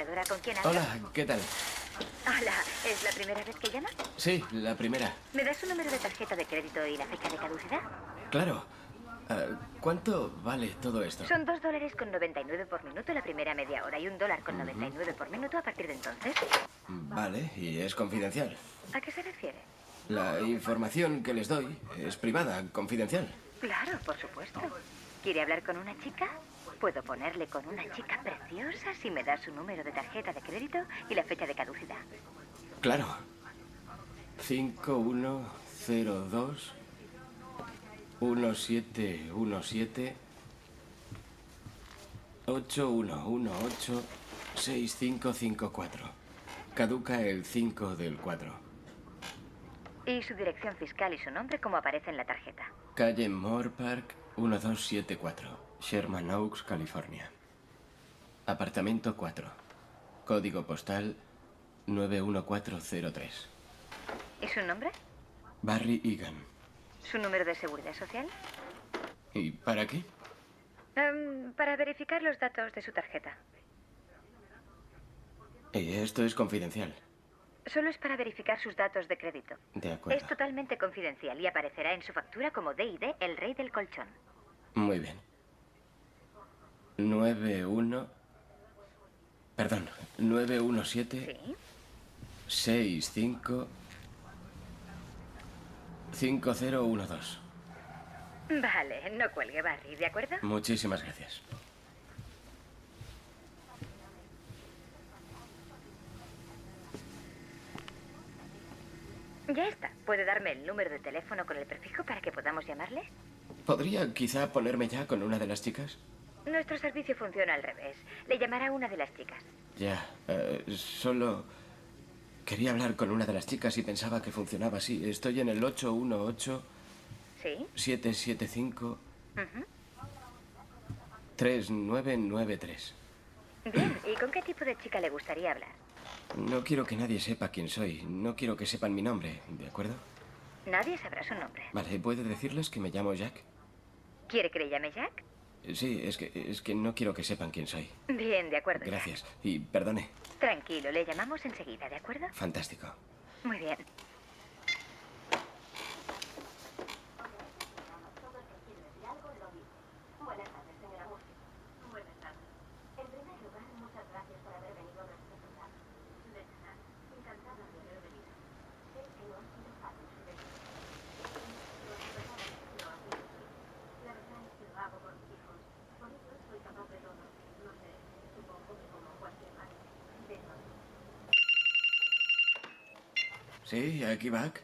administradora. ¿Con quién hablo? Hola, ¿qué tal? Hola, ¿es la primera vez que llamas? Sí, la primera. ¿Me das un número de tarjeta de crédito y la fecha de caducidad? Claro. ¿Cuánto vale todo esto? Son $2,99 por minuto la primera media hora y $1,99 por minuto a partir de entonces. Vale, y es confidencial. ¿A qué se refiere? La información que les doy es privada, confidencial. Claro, por supuesto. ¿Quiere hablar con una chica? Puedo ponerle con una chica preciosa si me da su número de tarjeta de crédito y la fecha de caducidad. Claro. 5102 1717 8118 6554. Caduca el 5 del 4. Y su dirección fiscal y su nombre como aparece en la tarjeta. Calle Moore Park, 1274, Sherman Oaks, California. Apartamento 4. Código postal 91403. ¿Y su nombre? Barry Egan. ¿Su número de seguridad social? ¿Y para qué? Para verificar los datos de su tarjeta. Esto es confidencial. Solo es para verificar sus datos de crédito. De acuerdo. Es totalmente confidencial y aparecerá en su factura como D&D, el rey del colchón. Muy bien. 917 ¿Sí? 65 5012. Vale, no cuelgue, Barry, ¿de acuerdo? Muchísimas gracias. Ya está. ¿Puede darme el número de teléfono con el prefijo para que podamos llamarle? ¿Podría quizá ponerme ya con una de las chicas? Nuestro servicio funciona al revés. Le llamará una de las chicas. Ya, solo quería hablar con una de las chicas y pensaba que funcionaba así. Estoy en el 818 ¿Sí? 775 Ujú. 3993. Bien, ¿y con qué tipo de chica le gustaría hablar? No quiero que nadie sepa quién soy. No quiero que sepan mi nombre, ¿de acuerdo? Nadie sabrá su nombre. Vale, ¿puede decirles que me llamo Jack? ¿Quiere que le llame Jack? Sí, es que no quiero que sepan quién soy. Bien, de acuerdo. Gracias. Y perdone. Jack. Tranquilo, le llamamos enseguida, ¿de acuerdo? Fantástico. Muy bien. Sí, aquí Buck.